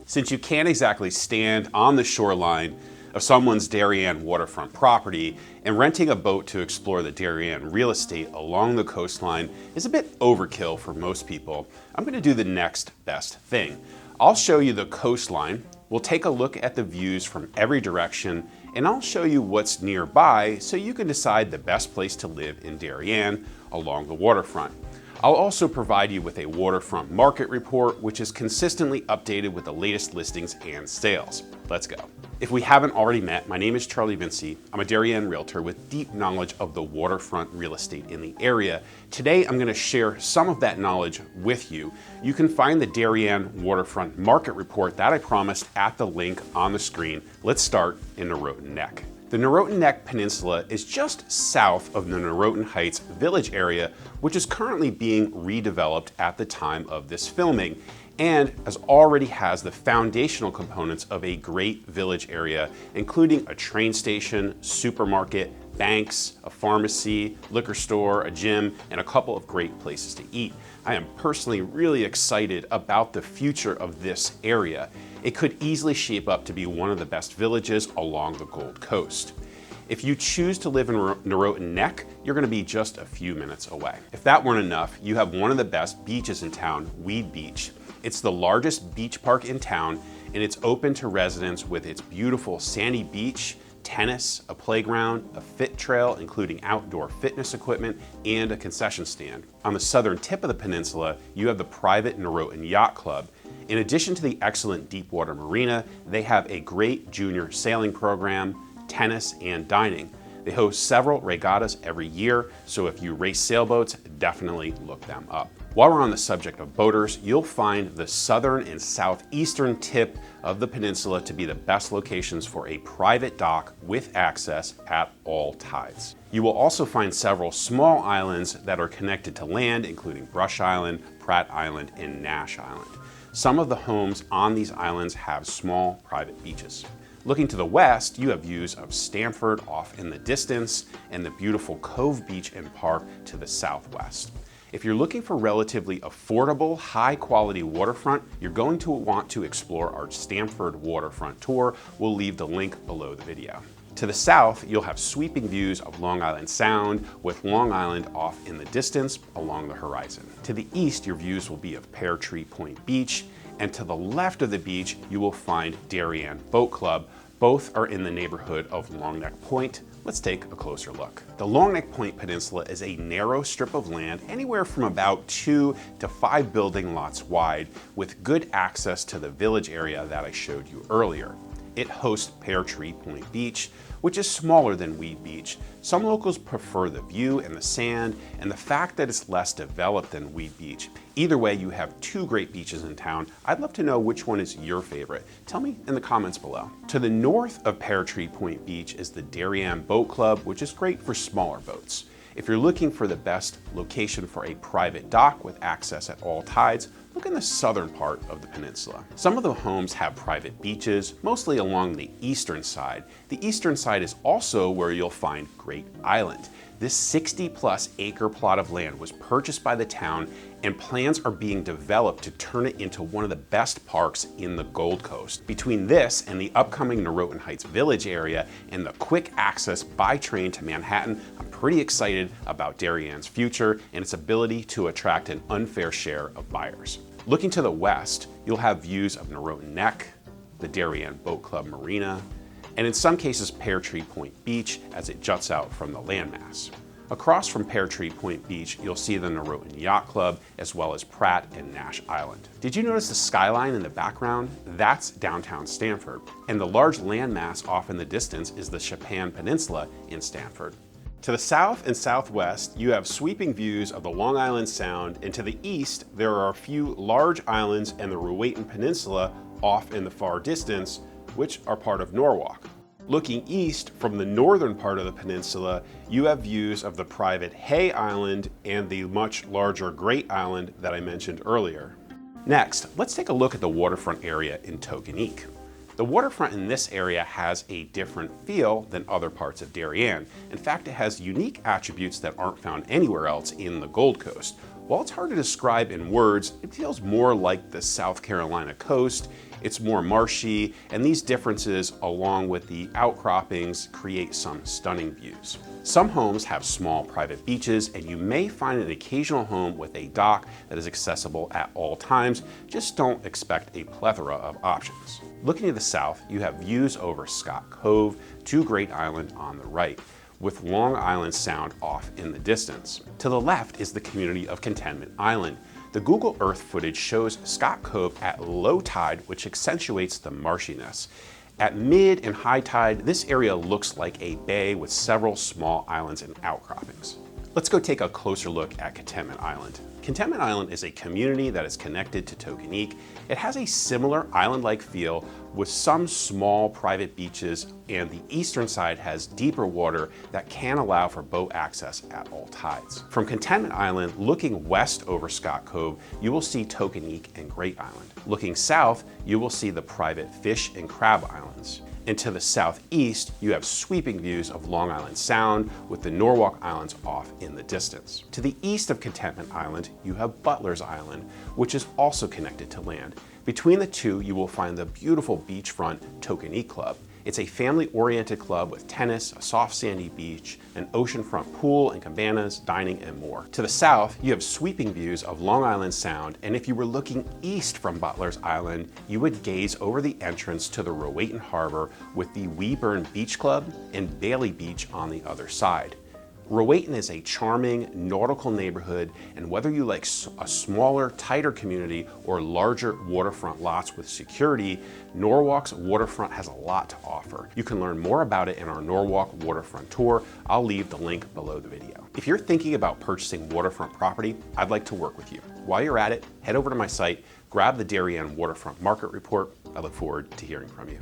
Since you can't exactly stand on the shoreline of someone's Darien waterfront property, and renting a boat to explore the Darien real estate along the coastline is a bit overkill for most people, I'm going to do the next best thing. I'll show you the coastline, we'll take a look at the views from every direction, and I'll show you what's nearby so you can decide the best place to live in Darien along the waterfront. I'll also provide you with a waterfront market report, which is consistently updated with the latest listings and sales. Let's go. If we haven't already met, my name is Charlie Vinci. I'm a Darien realtor with deep knowledge of the waterfront real estate in the area. Today, I'm going to share some of that knowledge with you. You can find the Darien waterfront market report that I promised at the link on the screen. Let's start in Noroton Neck. The Noroton Neck Peninsula is just south of the Noroton Heights village area, which is currently being redeveloped at the time of this filming, and already has the foundational components of a great village area, including a train station, supermarket, banks, a pharmacy, liquor store, a gym, and a couple of great places to eat. I am personally really excited about the future of this area. It could easily shape up to be one of the best villages along the Gold Coast. If you choose to live in Noroton Neck, you're going to be just a few minutes away. If that weren't enough, you have one of the best beaches in town, Weed Beach. It's the largest beach park in town, and it's open to residents with its beautiful sandy beach, tennis, a playground, a fit trail, including outdoor fitness equipment, and a concession stand. On the southern tip of the peninsula, you have the private Noroton Yacht Club. In addition to the excellent deepwater marina, they have a great junior sailing program, tennis, and dining. They host several regattas every year, so if you race sailboats, definitely look them up. While we're on the subject of boaters, you'll find the southern and southeastern tip of the peninsula to be the best locations for a private dock with access at all tides. You will also find several small islands that are connected to land, including Brush Island, Pratt Island, and Nash Island. Some of the homes on these islands have small private beaches. Looking to the west, you have views of Stamford off in the distance and the beautiful Cove Beach and Park to the southwest. If you're looking for relatively affordable, high-quality waterfront, you're going to want to explore our Stamford waterfront tour. We'll leave the link below the video. To the south, you'll have sweeping views of Long Island Sound, with Long Island off in the distance along the horizon. To the east, your views will be of Pear Tree Point Beach, and to the left of the beach, you will find Darien Boat Club. Both are in the neighborhood of Long Neck Point. Let's take a closer look. The Long Neck Point Peninsula is a narrow strip of land, anywhere from about 2 to 5 building lots wide, with good access to the village area that I showed you earlier. It hosts Pear Tree Point Beach, which is smaller than Weed Beach. Some locals prefer the view and the sand and the fact that it's less developed than Weed Beach. Either way, you have 2 great beaches in town. I'd love to know which one is your favorite. Tell me in the comments below. To the north of Pear Tree Point Beach is the Darien Boat Club, which is great for smaller boats. If you're looking for the best location for a private dock with access at all tides, look in the southern part of the peninsula. Some of the homes have private beaches, mostly along the eastern side. The eastern side is also where you'll find Great Island. This 60-plus acre plot of land was purchased by the town, and plans are being developed to turn it into one of the best parks in the Gold Coast. Between this and the upcoming Noroton Heights Village area and the quick access by train to Manhattan, I'm pretty excited about Darien's future and its ability to attract an unfair share of buyers. Looking to the west, you'll have views of Noroton Neck, the Darien Boat Club Marina, and in some cases Pear Tree Point Beach as it juts out from the landmass. Across from Pear Tree Point Beach, you'll see the Noroton Yacht Club, as well as Pratt and Nash Island. Did you notice the skyline in the background? That's downtown Stamford. And the large landmass off in the distance is the Chapin Peninsula in Stamford. To the south and southwest, you have sweeping views of the Long Island Sound, and to the east, there are a few large islands and the Ruwaitan Peninsula off in the far distance, which are part of Norwalk. Looking east from the northern part of the peninsula, you have views of the private Hay Island and the much larger Great Island that I mentioned earlier. Next, let's take a look at the waterfront area in Tokonik. The waterfront in this area has a different feel than other parts of Darien. In fact, it has unique attributes that aren't found anywhere else in the Gold Coast. While it's hard to describe in words, it feels more like the South Carolina coast, it's more marshy, and these differences, along with the outcroppings, create some stunning views. Some homes have small private beaches, and you may find an occasional home with a dock that is accessible at all times. Just don't expect a plethora of options. Looking to the south, you have views over Scott Cove to Great Island on the right, with Long Island Sound off in the distance. To the left is the community of Contentment Island. The Google Earth footage shows Scott Cove at low tide, which accentuates the marshiness. At mid and high tide, this area looks like a bay with several small islands and outcroppings. Let's go take a closer look at Contentment Island. Contentment Island is a community that is connected to Tokonik. It has a similar island-like feel with some small private beaches, and the eastern side has deeper water that can allow for boat access at all tides. From Contentment Island, looking west over Scott Cove, you will see Tokonik and Great Island. Looking south, you will see the private Fish and Crab Islands. And to the southeast, you have sweeping views of Long Island Sound with the Norwalk Islands off in the distance. To the east of Contentment Island, you have Butlers Island, which is also connected to land. Between the two, you will find the beautiful beachfront Tokonik Club. It's a family-oriented club with tennis, a soft sandy beach, an oceanfront pool and cabanas, dining, and more. To the south, you have sweeping views of Long Island Sound, and if you were looking east from Butlers Island, you would gaze over the entrance to the Rowayton Harbor with the Weeburn Beach Club and Bailey Beach on the other side. Rowayton is a charming nautical neighborhood, and whether you like a smaller, tighter community or larger waterfront lots with security, Norwalk's waterfront has a lot to offer. You can learn more about it in our Norwalk waterfront tour. I'll leave the link below the video. If you're thinking about purchasing waterfront property, I'd like to work with you. While you're at it, head over to my site, grab the Darien Waterfront Market Report. I look forward to hearing from you.